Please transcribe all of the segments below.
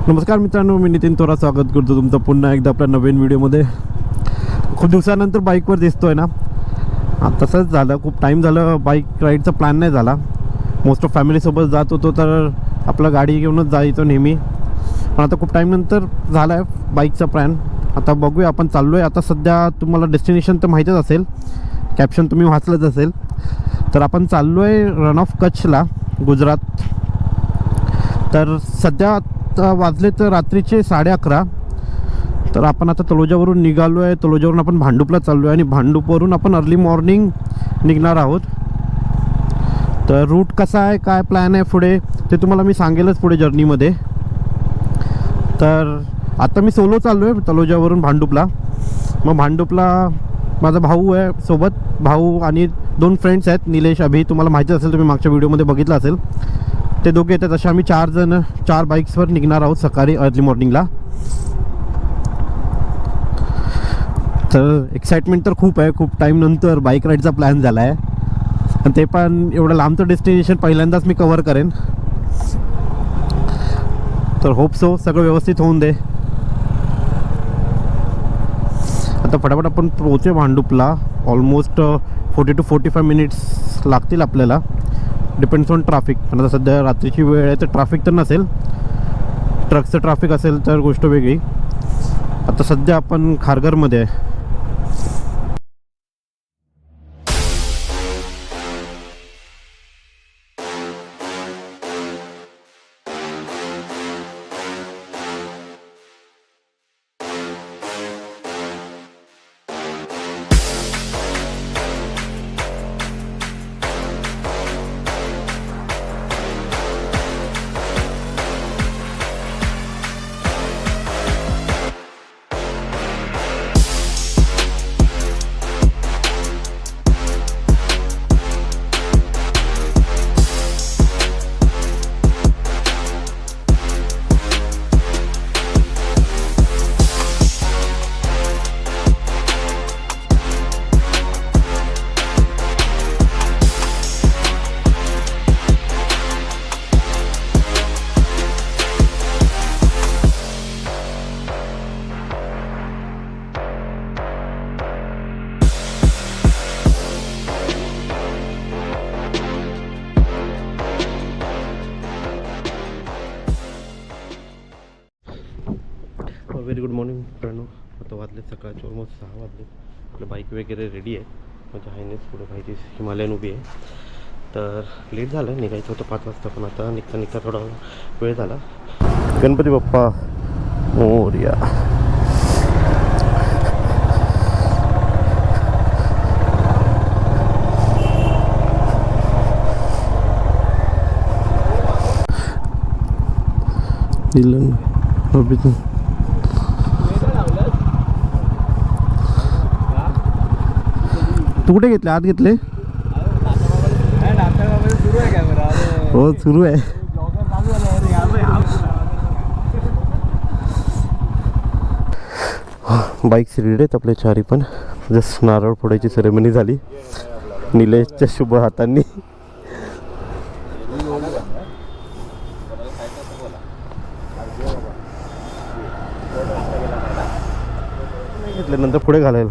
नमस्कार मित्रांनो, मी नितीन तोरा स्वागत करतो तुमचं पुन्हा एकदा आपल्या नवीन व्हिडिओमध्ये. खूप दिवसानंतर बाईकवर दिसतोय ना. तसंच झालं, खूप टाईम झालं बाईक राईडचा प्लॅन नाही झाला. मोस्ट ऑफ फॅमिलीसोबत जात होतो तर आपलं गाडी घेऊनच जायचो नेहमी. पण आता खूप टाईमनंतर झाला आहे बाईकचा प्लॅन. आता बघूया, आपण चाललो आहे. आता सध्या तुम्हाला डेस्टिनेशन तर माहीतच असेल, कॅप्शन तुम्ही वाचलंच असेल. तर आपण चाललो आहे रन ऑफ कच्छला, गुजरात. तर सध्या वाजले तर रात्रीचे 11:30. तर आपण आता तलोजावरून निघालो आहे. तलोजावरून आपण भांडूपला चाललो आहे आणि भांडूपवरून आपण अर्ली मॉर्निंग निघणार आहोत. तर रूट कसा आहे, काय प्लॅन आहे पुढे, ते तुम्हाला मी सांगेलच पुढे जर्नीमध्ये. तर आता मी सोलो चाललो आहे तलोजावरून भांडूपला. मग भांडूपला माझा भाऊ आहे सोबत, भाऊ आणि 2 फ्रेंड्स आहेत, निलेश, अभि. तुम्हाला माहिती असेल, तुम्ही मागच्या व्हिडिओमध्ये बघितलं असेल. ते दोघे येतात. असे आम्ही 4 जण 4 बाईक्सवर निघणार आहोत सकाळी अर्ली मॉर्निंगला. तर एक्साइटमेंट तर खूप आहे. खूप टाईमनंतर बाईक राईडचा प्लॅन झाला आहे आणि ते पण एवढं लांबचं डेस्टिनेशन पहिल्यांदाच मी कवर करेन. तर होप सो सगळं व्यवस्थित होऊन दे. आता फटाफट आपण पोहोचू भांडूपला. ऑलमोस्ट 40 to 45 मिनिट्स लागतील आपल्याला, डिपेंड्स ऑन ट्रॅफिक. पण आता सध्या रात्रीची वेळ आहे तर ट्रॅफिक तर नसेल. ट्रकचं ट्रॅफिक असेल तर गोष्ट वेगळी. आता सध्या आपण खारघरमध्ये आहे. व्हेरी गुड मॉर्निंग मित्रांनो. आता वाजले सकाळचे ऑलमोस्ट 6 वाजले. आपलं बाईक वगैरे रेडी आहे. माझ्या हायनेस पुढे भाईची हिमालयन उभी आहे. तर लेट झालं, निघायचं होतं 5 वाजता, पण आता निघता थोडा वेळ झाला. गणपती बाप्पा मोरया. तू कुठे घेतले? आत घेतले? हो, सुरू आहे. बाईक्स रेडी आहेत आपल्या 4 पण. जस्ट नारळ फोडायची सेरेमनी झाली निलेशच्या शुभ हातांनी. घेतल्यानंतर पुढे घालायला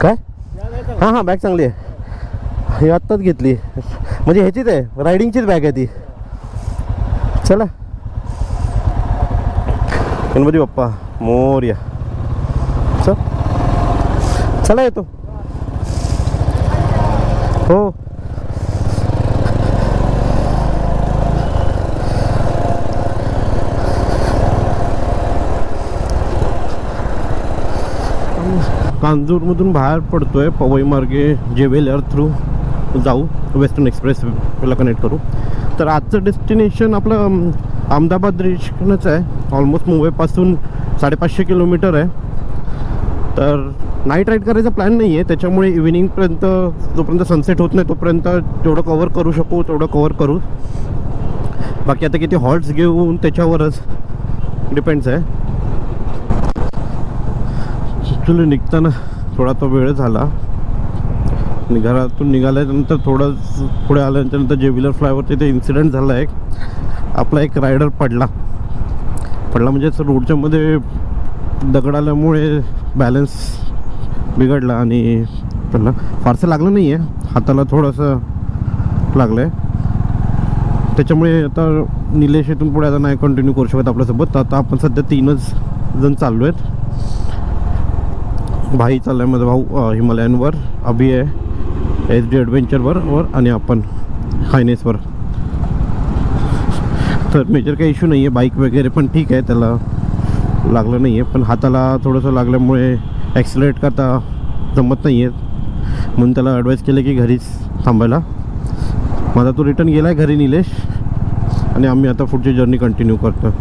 काय? हां बॅग चांगली आहे. ही आत्ताच घेतली, म्हणजे ह्याचीच आहे, रायडिंगचीच बॅग आहे ती. चला, गणपती बाप्पा मोरया. चला येतो. हो, कांजूरमधून बाहेर पडतोय पवई मार्गे, जेवेलर थ्रू जाऊ, वेस्टर्न एक्सप्रेसला कनेक्ट करू. तर आजचं डेस्टिनेशन आपलं अहमदाबाद रिजनच आहे. ऑलमोस्ट मुंबईपासून 550 किलोमीटर आहे. तर नाईट राईड करायचा प्लॅन नाही आहे, त्याच्यामुळे इव्हिनिंगपर्यंत, जोपर्यंत सनसेट होत नाही तोपर्यंत जेवढं कवर करू शकू तेवढं कवर करू. बाकी आता किती हॉल्ट्स घेऊन त्याच्यावरच डिपेंड्स आहे. ॲक्च्युली निघताना थोडा तो वेळ झाला. आणि घरातून निघाल्यानंतर थोडं पुढे आल्यानंतर जेविलर फ्लायवर तिथे इन्सिडेंट झाला एक. आपला एक रायडर पडला म्हणजे रोडच्या मध्ये दगड आल्यामुळे बॅलन्स बिघडला आणि पडला. फारसं लागलं नाही आहे, हाताला थोडंसं लागलं आहे. त्याच्यामुळे आता निलेश इथून पुढे आता नाही कंटिन्यू करू शकत आपल्यासोबत. आता आपण सध्या 3च जण चाललो आहेत. भाई चालला आहे माझा भाऊ हिमालयनवर, अभि आहे SD ॲडव्हेंचरवर आणि आपण हायनेसवर. तर मेजर काही इश्यू नाही आहे, बाईक वगैरे पण ठीक आहे, त्याला लागलं नाही आहे. पण हाताला थोडंसं लागल्यामुळे ॲक्सिलेट करता जमत नाही आहे, म्हणून त्याला ॲडवाईस केलं की घरीच थांबायला. माझा तो रिटर्न गेला आहे घरी निलेश, आणि आम्ही आता पुढची जर्नी कंटिन्यू करतो.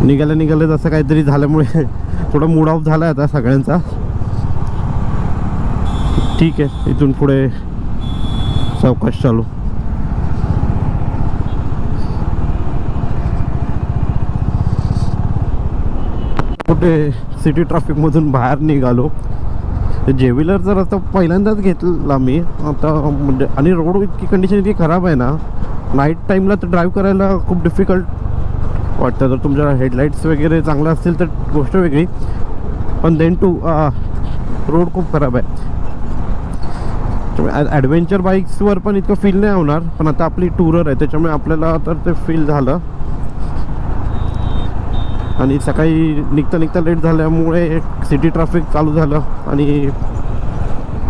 निघाल्या जसं काहीतरी झाल्यामुळे थोडा मूड ऑफ झाला आहे आता सगळ्यांचा. ठीक आहे, इथून पुढे सावकाश चालू. कुठे सिटी ट्रॅफिकमधून बाहेर निघालो. जेविलरचा रस्ता पहिल्यांदाच घेतला मी आता, म्हणजे आणि रोड इतकी कंडिशन इतकी खराब आहे ना, नाईट टाईमला तर ड्राईव्ह करायला खूप डिफिकल्ट वाटतं. जर तुमच्या हेडलाईट्स वगैरे चांगलं असतील तर गोष्ट वेगळी, पण देन टू रोड खूप खराब आहे. ॲडव्हेंचर बाईक्सवर पण इतकं फील नाही होणार, पण आता आपली टूरर आहे त्याच्यामुळे आपल्याला तर ते फील झालं. आणि सकाळी निघता लेट झाल्यामुळे सिटी ट्रॅफिक चालू झालं आणि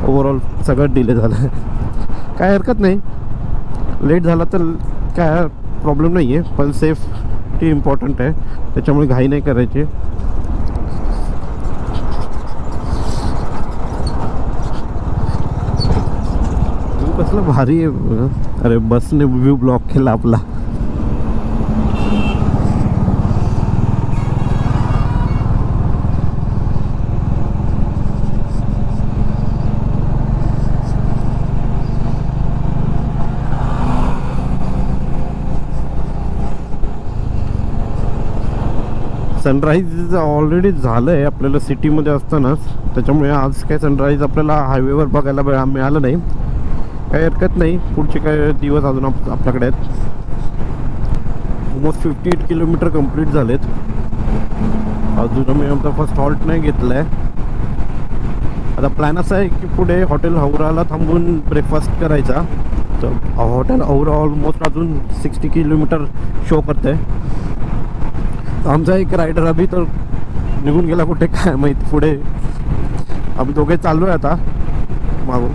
ओव्हरऑल सगळं डिले झालं. काय हरकत नाही, लेट झाला तर काय प्रॉब्लेम नाही आहे, पण सेफ्टी इम्पॉर्टंट आहे, त्याच्यामुळे घाई नाही करायची. कसलं भारी आहे. अरे बसने व्ह्यू ब्लॉक केला आपला. सनराईज ऑलरेडी झालं आहे आपल्याला सिटीमध्ये असतानाच, त्याच्यामुळे आज काय सनराईज आपल्याला हायवेवर बघायला मिळालं नाही. काही हरकत नाही, पुढचे काय दिवस अजून आपल्याकडे आहेत. ऑलमोस्ट 58 किलोमीटर कंप्लीट झालेत. अजून आम्ही आमचा फर्स्ट हॉल्ट नाही घेतला आहे. आता प्लॅन असा आहे की पुढे हॉटेल हौराला थांबून ब्रेकफास्ट करायचा. तर हॉटेल हौरा ऑलमोस्ट अजून 60 किलोमीटर शो करत आहे. आमचा एक रायडर अभि तर निघून गेला कुठे काय माहिती. पुढे आम्ही दोघे चाललो आहे आता मागून.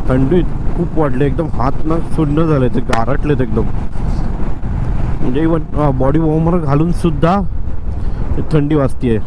थंडी खूप वाढली, एकदम हात ना सुन्न झाले, ते गारटलेत एकदम. म्हणजे इवन बॉडी वॉर्मर घालून सुद्धा थंडी वाजतीये.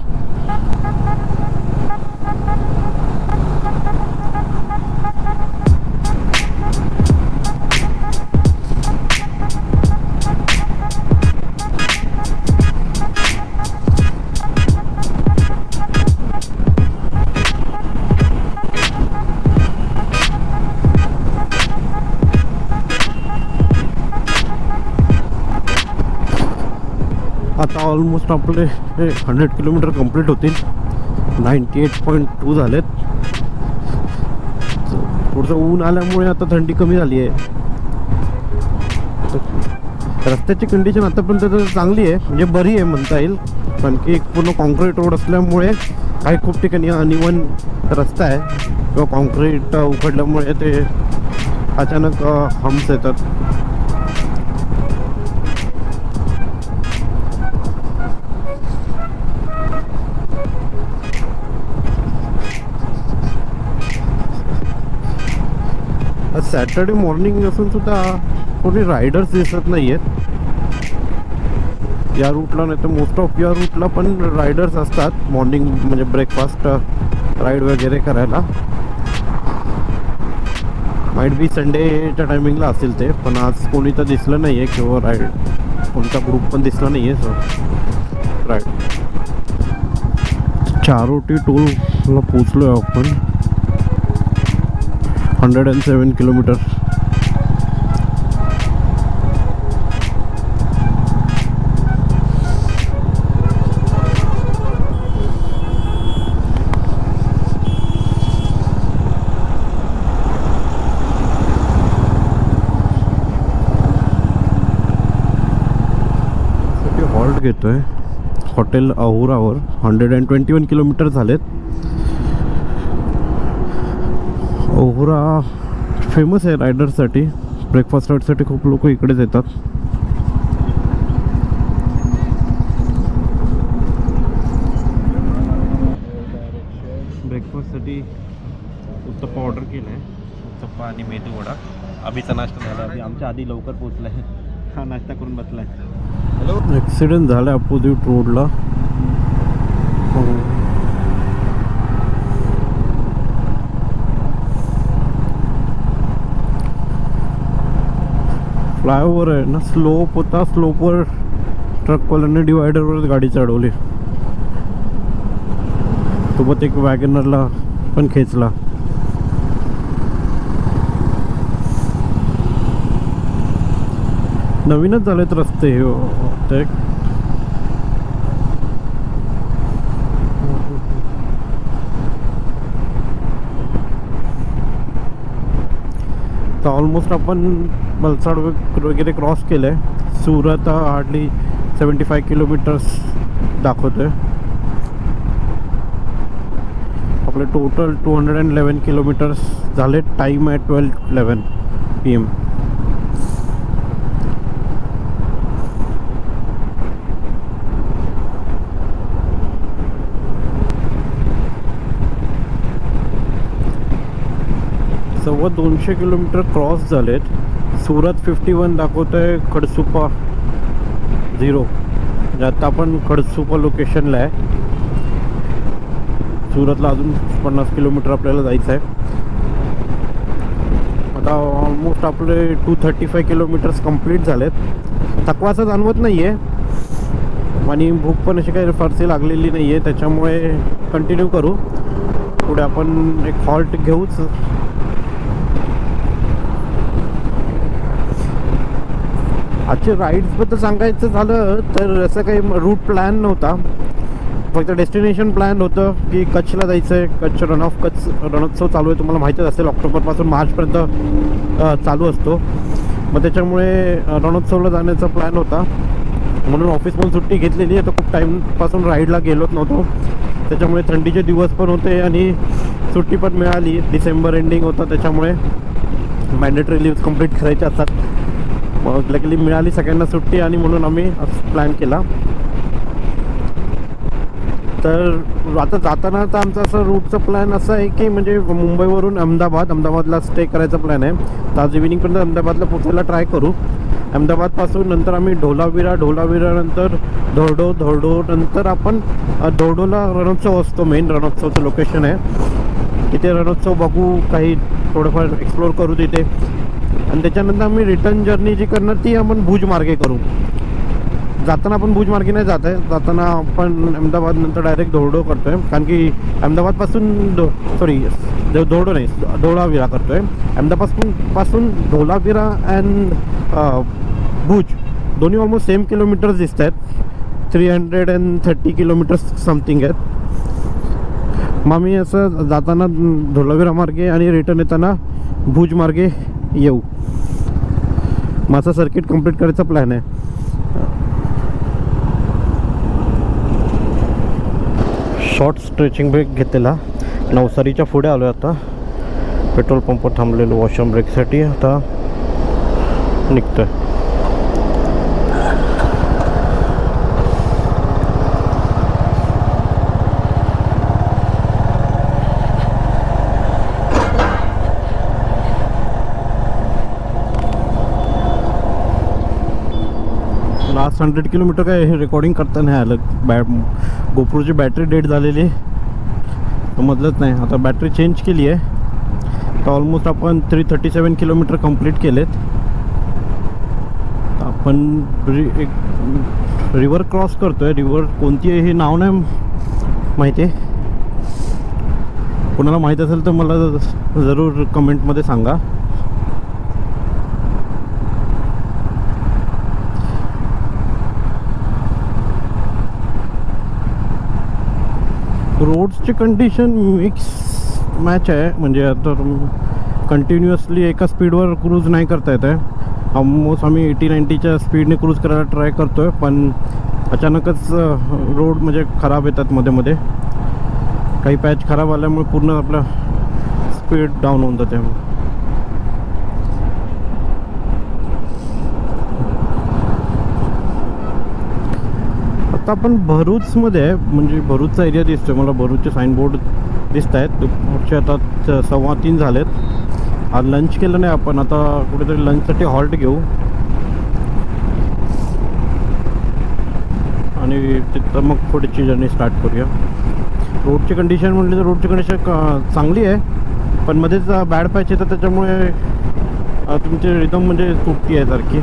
आता ऑलमोस्ट आपले 100 किलोमीटर कंप्लीट होतील. 98.2 झालेत. थोडंसं ऊन आल्यामुळे आता थंडी कमी झाली आहे. रस्त्याची कंडिशन आतापर्यंत तर चांगली आहे, म्हणजे बरी आहे म्हणता येईल. कारण की पूर्ण कॉन्क्रीट रोड असल्यामुळे काही खूप ठिकाणी अनइवन रस्ता आहे किंवा कॉन्क्रीट उखडल्यामुळे ते अचानक हम्प्स येतात. सॅटर्डे मॉर्निंग असून सुद्धा कोणी रायडर्स दिसत नाही आहेत या रूटला. नाही तर मोस्ट ऑफ या रूटला पण रायडर्स असतात मॉर्निंग, म्हणजे ब्रेकफास्ट राईड वगैरे करायला. माइट बी संडेच्या टायमिंगला असेल ते, पण आज कोणी तर दिसलं नाही आहे किंवा राईड कोणता ग्रुप पण दिसला नाही आहे. सो राईड चारोटी टोलला पोचलो आहे आपण. 107 किलोमीटर. घेतो आहे हॉटेल अहुरावर. 121 किलोमीटर झालेत. अहुरा फेमस आहे रायडरसाठी. ब्रेकफास्ट राईडसाठी खूप लोक इकडेच येतात. ब्रेकफास्टसाठी उत्तप्पा ऑर्डर केलं आहे. उत्तप्पा आणि मेदू वडा. अभिचा नाश्ता झाला. अभि आमच्या आधी लवकर पोचला आहे. हा नाश्ता करून बसला आहे. हॅलो. ॲक्सिडेंट झाला आहे अपोजिट रोडला. फ्लायओव्हर आहे ना, स्लोप होता. स्लोपवर ट्रकवाल्यांनी डिवायडरवर गाडी चढवली. सोबत एक वॅगनरला पण खेचला. नवीनच झालेत रस्ते हे ते. तर ऑलमोस्ट आपण वलसाड वगैरे क्रॉस केलं आहे. सुरत हार्डली 75 किलोमीटर्स दाखवतोय. आपले टोटल 211 किलोमीटर्स झाले. टाईम आहे 12:11 PM. सव्वा 200 किलोमीटर क्रॉस झालेत. सुरत 51 दाखवत आहे. खडसुपा 0. आता आपण खडसुपा लोकेशनला आहे. सुरतला अजून 50 किलोमीटर आपल्याला जायचं आहे. आता ऑलमोस्ट आपले 235 किलोमीटर्स कंप्लीट झालेत. थकवा असं जाणवत नाही आहे आणि भूक पण अशी काही फारशी लागलेली नाही आहे. त्याच्यामुळे कंटिन्यू करू. पुढे आपण एक हॉल्ट घेऊच. आजच्या राईड्सबद्दल सांगायचं झालं तर असं काही रूट प्लॅन नव्हता. फक्त डेस्टिनेशन प्लॅन होतं की कच्छला जायचं आहे. कच्छ कच्छ रणोत्सव चालू आहे. तुम्हाला माहितीच असेल ऑक्टोबरपासून मार्चपर्यंत चालू असतो. मग त्याच्यामुळे रणोत्सवला जाण्याचा प्लॅन होता. म्हणून ऑफिसमधून सुट्टी घेतलेली आहे. तर खूप टाईमपासून राईडला गेलोच नव्हतो. त्याच्यामुळे थंडीचे दिवस पण होते आणि सुट्टी पण मिळाली. डिसेंबर एंडिंग होता त्याच्यामुळे मॅन्डेटरी लिव्ह कंप्लीट करायचे असतात. मग लकीली मिळाली सगळ्यांना सुट्टी आणि म्हणून आम्ही प्लॅन केला. तर आता जाताना तर आमचं असं रूटचं प्लॅन असं आहे की म्हणजे मुंबईवरून अहमदाबादला स्टे करायचा प्लॅन आहे. तर आज इव्हिनिंगपर्यंत अहमदाबादला पोचायला ट्राय करू. अहमदाबादपासून नंतर आम्ही ढोलावीरा नंतर धोर्डो नंतर आपण धोर्डोला रणोत्सव असतो. मेन रणोत्सवचं लोकेशन आहे तिथे. रणोत्सव बघू, काही थोडंफार एक्सप्लोर करू तिथे. आणि त्याच्यानंतर आम्ही रिटर्न जर्नी जी करणार ती आपण भुज मार्गे करू. जाताना आपण भुज मार्गे नाही जात आहे. जाताना आपण अहमदाबाद नंतर डायरेक्ट धोर्डो करतो आहे. कारण की अहमदाबादपासून धोर्डो नाही, धोलावीरा करतो आहे. अहमदाबादपासून धोलावीरा अँड भुज दोन्ही ऑलमोस्ट सेम किलोमीटर्स दिसत आहेत. 330 किलोमीटर्स समथिंग आहेत. मग आम्ही असं जाताना धोलावीरा मार्गे आणि रिटर्न येताना भुज मार्गे येऊ. माझा सर्किट कंप्लीट करायचा प्लॅन आहे. शॉर्ट स्ट्रेचिंग ब्रेक घेतलेला. नवसारीच्या पुढे आलो आहे. आता पेट्रोल पंपवर थांबलेलो वॉशरूम ब्रेकसाठी. आता निघतो आहे. लास्ट 100 किलोमीटर काय हे रेकॉर्डिंग करता नाही आलं. गोप्रोची बॅटरी डेड झालेली समजलंच नाही. आता बॅटरी चेंज केली आहे. तर ऑलमोस्ट आपण 337 किलोमीटर कंप्लीट केलेत. आपण एक रिव्हर क्रॉस करतो आहे. रिव्हर कोणती आहे हे नाव नाही माहिती आहे. कोणाला माहीत असेल तर मला जरूर कमेंटमध्ये सांगा. रोड्सची कंडिशन मिक्स मॅच आहे. म्हणजे आता कंटिन्युअसली एका स्पीडवर क्रूज नाही करता येत आहे. ऑलमोस्ट आम्ही 80-90च्या स्पीडने क्रूज करायला ट्राय करतो आहे. पण अचानकच रोड म्हणजे खराब येतात मध्ये मध्ये, काही पॅच खराब आल्यामुळे पूर्ण आपलं स्पीड डाऊन होऊन जाते. आता आपण भरूचमध्ये आहे, म्हणजे भरूचचा एरिया दिसतोय मला. भरूचचे साईनबोर्ड दिसत आहेत. दुपारचे आता 2:15 झालेत. आज लंच केलं नाही आपण, आता कुठेतरी लंचसाठी हॉल्ट घेऊ आणि तिथं मग पुढची जर्नी स्टार्ट करूया. रोडची कंडिशन म्हटली तर रोडची कंडिशन चांगली आहे, पण मध्येच बॅड पॅच येतं, त्याच्यामुळे तुमची रिदम म्हणजे तुटती आहे सारखी.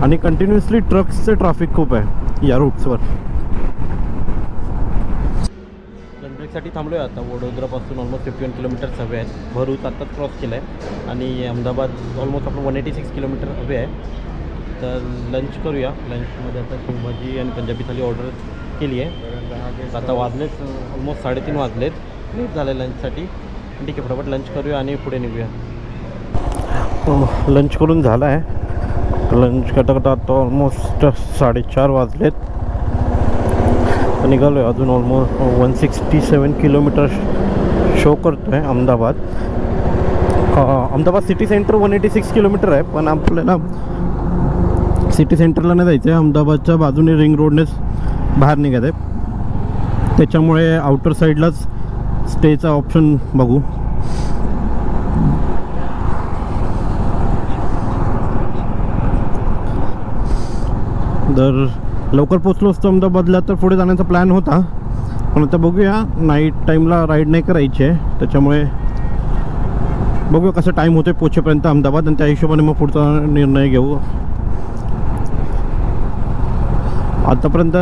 आणि कंटिन्युअसली ट्रक्सचं ट्रॅफिक खूप आहे या रूट्सवर. लंच थांबलो आहे आता. वडोदरापासून ऑलमोस्ट 51 किलोमीटर्स हवे आहेत. भरूच आत्ताच क्रॉस केलं आहे आणि अहमदाबाद ऑलमोस्ट आपण 186 किलोमीटर हवे आहे. तर लंच करूया. लंचमध्ये आता शेवभाजी आणि पंजाबी थाली ऑर्डर केली आहे. आता वाजलेत ऑलमोस्ट 3:30 वाजलेत. लेट झालं लंचसाठी. ठीक आहे, फटाफट लंच करूया आणि पुढे निघूया. लंच करून झालं आहे. लंच करता करता आता ऑलमोस्ट 4:30 वाजलेत. निघालो आहे. अजून ऑलमोस्ट 167 किलोमीटर शो करतो आहे Ahmedabad. Ahmedabad city centre 186 kilometre आहे, पण आपल्याला सिटी सेंटरला नाही जायचं आहे. अहमदाबादच्या बाजूने रिंग रोडनेच बाहेर निघायचं आहे. त्याच्यामुळे आउटर साईडलाच स्टेचा ऑप्शन बघू. जर लवकर पोचलो असतो अहमदाबादला तर पुढे जाण्याचा प्लॅन होता, पण आता बघूया. नाईट टाईमला राईड नाही करायची आहे, त्याच्यामुळे बघूया कसं टाईम होते पोचेपर्यंत अहमदाबाद, आणि त्या हिशोबाने मग पुढचा निर्णय घेऊ. आतापर्यंत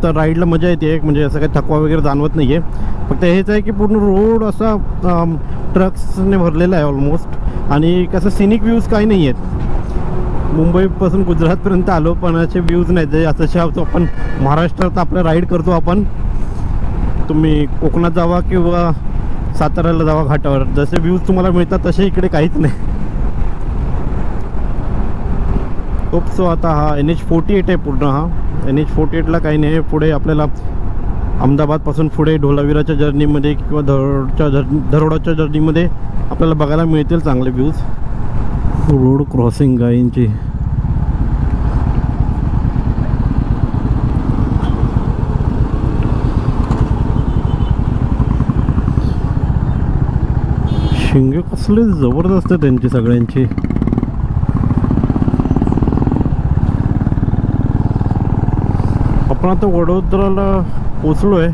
तर राईडला मजा येते, म्हणजे असं काही थकवा वगैरे जाणवत नाही आहे. फक्त हेच आहे की पूर्ण रोड असा ट्रक्सने भरलेला आहे ऑलमोस्ट, आणि कसं सिनिक व्ह्यूज काही नाही आहेत. मुंबईपासून गुजरातपर्यंत आलो, पण असे व्ह्यूज नाही जे असे आपण महाराष्ट्रात आपलं राईड करतो आपण. तुम्ही कोकणात जावा किंवा साताऱ्याला जावा घाटावर, जसे व्ह्यूज तुम्हाला मिळतात तसे इकडे काहीच नाही. खूप सो आता हा NH48 आहे पूर्ण. हा NH48ला काही नाही. पुढे आपल्याला अहमदाबादपासून पुढे ढोलावीराच्या जर्नीमध्ये किंवा धरोडाच्या जर्नीमध्ये आपल्याला बघायला मिळतील चांगले व्ह्यूज. रोड क्रॉसिंग गायींची. शिंगे कसले जबरदस्त आहे त्यांची सगळ्यांची. आपण आता वडोदराला पोचलो आहे.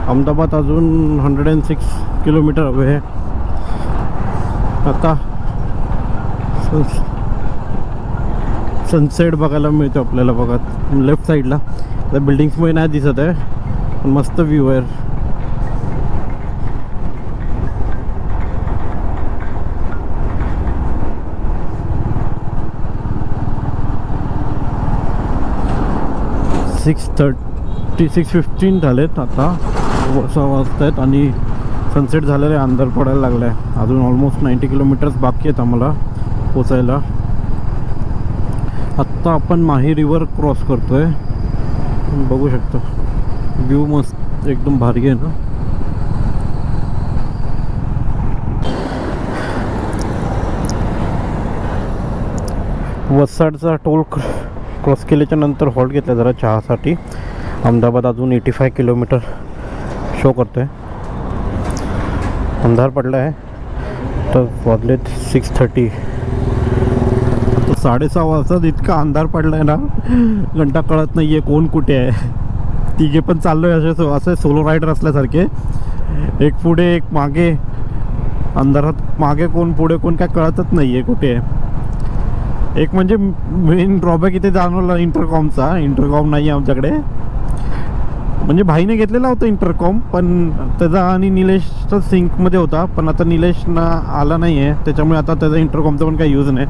अहमदाबाद अजून 106 किलोमीटर हवे आहे. आता सनसेट बघायला मिळतो आपल्याला. बघा लेफ्ट साईडला त्या बिल्डिंग्समुळे नाही दिसत आहे, पण मस्त व्ह्यू आहे. .30 6:15 झालेत. आता 6 वाजता आहेत आणि सनसेट झालेलं आहे. अंधार पडायला लागला आहे. अजून ऑलमोस्ट 90 किलोमीटर्स बाकी आहेत आम्हाला पोचायला. आत्ता आपण माही रिवर क्रॉस करतो आहे. बघू शकतो व्ह्यू मस्त एकदम भारी आहे ना. वसवाडचा टोल क्रॉस केल्याच्या नंतर हॉल्ट घेतला जरा चहासाठी. अहमदाबाद अजून 85 किलोमीटर शो करतो आहे. अंधार पडला आहे. तर वाजलेत 6:30. 6:30 वाजता इतका अंधार पडला आहे ना, घंटा कळत नाही आहे कोण कुठे आहे. तिघे पण चाललो आहे असे सोलो रायडर असल्यासारखे, एक पुढे एक मागे. अंधारात मागे कोण पुढे कोण काय कळतच नाही आहे कुठे आहे. एक म्हणजे मेन ड्रॉबॅक इथे जाणवला इंटरकॉमचा. इंटरकॉम नाही आहे आमच्याकडे. म्हणजे भाईने घेतलेला होता इंटरकॉम, पण त्याचा आणि निलेशचा सिंकमध्ये होता, पण आता निलेश आला नाही आहे, त्याच्यामुळे आता त्याचा इंटरकॉमचा पण काही यूज नाही.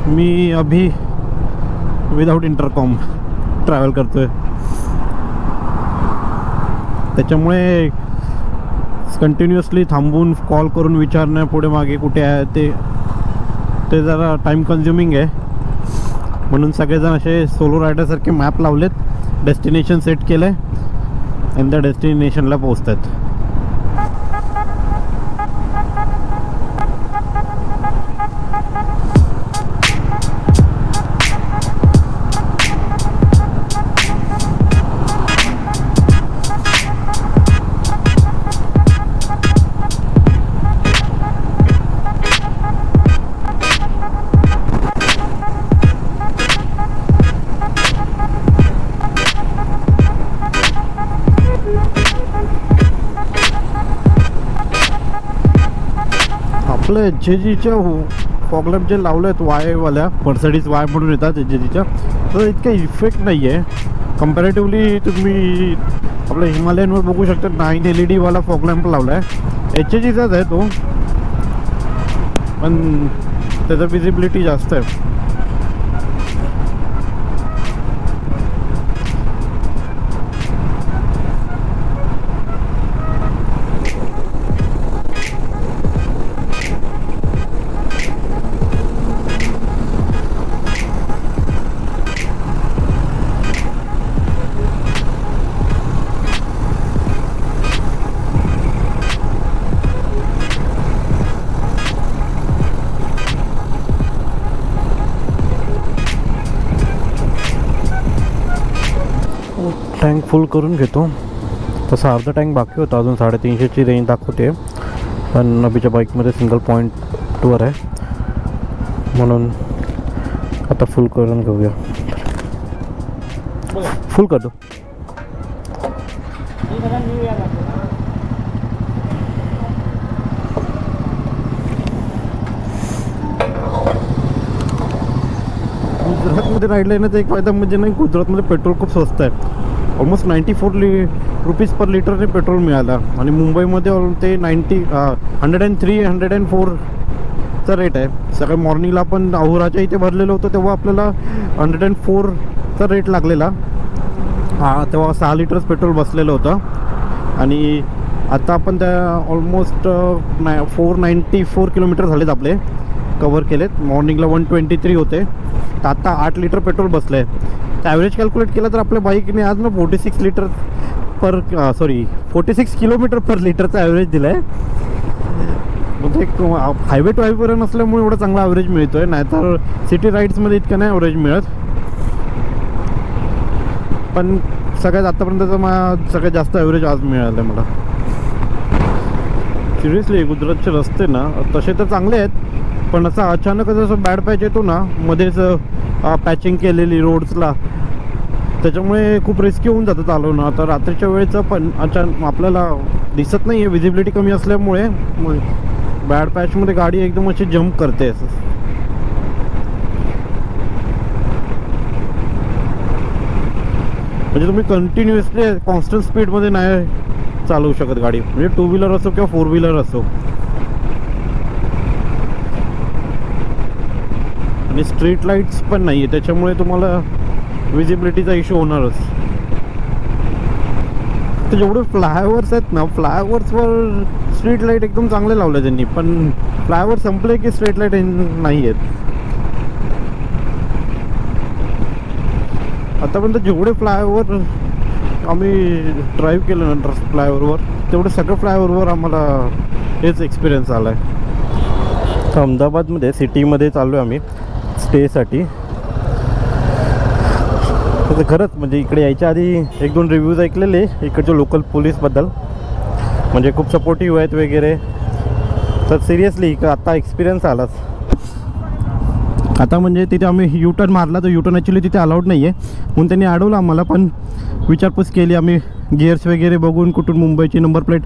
मी अभी विदाऊट इंटरकॉम ट्रॅव्हल करतोय, त्याच्यामुळे कंटिन्युअसली थांबून कॉल करून विचारणं पुढे मागे कुठे आहे ते जरा टाईम कन्झ्युमिंग आहे. म्हणून सगळेजण असे सोलो रायडरसारखे मॅप लावलेत, डेस्टिनेशन सेट केलं आहे आणि त्या डेस्टिनेशनला पोहोचतात. आपलं HJGच्या फॉगलॅम्प जे लावले आहेत वायवाल्या, मर्सिडीज वाय म्हणून येतात HJGच्या, तर इतका इफेक्ट नाही आहे कम्पॅरेटिव्हली. तुम्ही आपलं हिमालयनवर बघू शकता 9 LED वाला फॉगलॅम्प लावला आहे, HJGचाच आहे तो, पण त्याचा विजिबिलिटी जास्त आहे. टँक फुल करून घेतो. तसा अर्धा टँक बाकी होता, अजून 350ची रेंज दाखवते, पण अभिच्या बाईकमध्ये सिंगल पॉईंटवर आहे म्हणून आता फुल करून घेऊया. फुल करतो. गुजरातमध्ये राहिलं येण्याचा एक फायदा म्हणजे नाही, गुजरातमध्ये पेट्रोल खूप स्वस्त आहे. ऑलमोस्ट 94 रुपीज पर लिटरने पेट्रोल मिळालं आणि मुंबईमध्ये ते 103 104चा रेट आहे. सकाळी मॉर्निंगला आपण अहुराच्या इथे भरलेलो होतो तेव्हा आपल्याला 104चा रेट लागलेला. तेव्हा 6 लिटर्स पेट्रोल बसलेलं होतं आणि आता आपण त्या ऑलमोस्ट 494 किलोमीटर झालेत आपले कवर केलेत. मॉर्निंगला 123 होते, तर आता 8 लिटर पेट्रोल बसलं आहे. तर ॲव्हरेज कॅल्क्युलेट केलं तर आपल्या बाईकने आज ना 46 किलोमीटर पर लिटरचा ॲव्हरेज दिला आहे. म्हणजे हायवे टू हायवेवर नसल्यामुळे एवढा चांगला ॲव्हरेज मिळतो आहे, नाहीतर सिटी राईड्समध्ये इतकं नाही ॲव्हरेज मिळत. पण सगळ्यात आत्तापर्यंतचा सगळ्यात जास्त ॲव्हरेज आज मिळालं आहे मला. सिरियसली गुजरातचे रस्ते ना तसे तर चांगले आहेत, पण असं अचानकच असं बॅड पॅच येतो ना मध्येच पॅचिंग केलेली रोड्सला, त्याच्यामुळे खूप रिस्की होऊन जातं चालवणं. आता रात्रीच्या वेळेचं पण अचानक आपल्याला दिसत नाही आहे, विजिबिलिटी कमी असल्यामुळे बॅड पॅचमध्ये गाडी एकदम अशी जम्प करते. म्हणजे तुम्ही कंटिन्युअसली कॉन्स्टंट स्पीडमध्ये नाही चालवू शकत गाडी, म्हणजे 2 व्हीलर असो किंवा 4 व्हीलर असो. आणि स्ट्रीट लाईट्स पण नाही आहे, त्याच्यामुळे तुम्हाला विजिबिलिटीचा इश्यू होणारच. तर जेवढे फ्लायओव्हर्स आहेत ना, फ्लायओव्हर्सवर स्ट्रीट लाईट एकदम चांगले लावले त्यांनी, पण फ्लायओव्हर संपले की स्ट्रीट लाईट नाही आहेत. आतापर्यंत जेवढे फ्लायओव्हर आम्ही ड्राईव्ह केलं नंतर फ्लायओव्हरवर, तेवढं सगळं फ्लायओव्हरवर आम्हाला हेच एक्सपिरियन्स आला आहे. तर अहमदाबादमध्ये सिटीमध्ये चाललो आहे आम्ही स्टेसाठी. तर खरंच म्हणजे इकडे यायच्या आधी 1-2 रिव्ह्यूज ऐकलेले इकडच्या लोकल पोलीसबद्दल, म्हणजे खूप सपोर्टिव्ह आहेत वगैरे. तर सिरियसली आता एक्सपिरियन्स आलाच. आता म्हणजे तिथे आम्ही यू टर्न मारला, तर यू टर्न ॲक्च्युली तिथे अलाउड नाही आहे म्हणून त्यांनी अडवलं आम्हाला, पण विचारपूस केली आम्ही. गिअर्स वगैरे बघून, कुठून मुंबईची नंबर प्लेट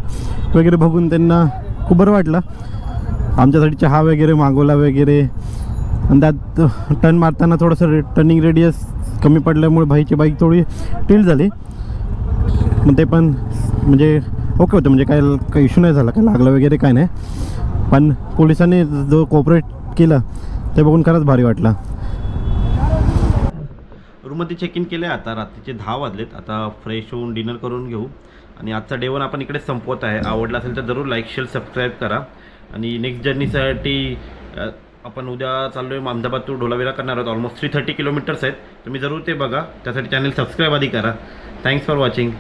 वगैरे बघून त्यांना खूप बरं वाटलं. आमच्यासाठी चहा वगैरे मागवला वगैरे. आणि त्यात टर्न मारताना थोडंसं टर्निंग रेडियस कमी पडल्यामुळे भाईची बाईक थोडी टिल्ट झाली, मग ते पण म्हणजे ओके होतं, म्हणजे काही इश्यू नाही झाला, काय लागलं वगैरे काय नाही. पण पोलिसांनी जो कोऑपरेट केलं ते बघून खरंच भारी वाटलं. रूममध्ये चेक इन केलं आहे. आता रात्रीचे 10 वाजलेत. आता फ्रेश होऊन डिनर करून घेऊ आणि आजचा डे 1 आपण इकडे संपवत आहे. आवडला असेल तर जरूर लाईक शेअर सबस्क्राईब करा आणि नेक्स्ट जर्नीसाठी आपण उद्या चाललो आहे अहमदाबाद टू ढोलावीरा करणार आहोत. ऑलमोस्ट 330 किलोमीटर्स आहेत. तुम्ही जरूर ते बघा. त्यासाठी चॅनल सबस्क्राईब आधी करा. Thanks for watching.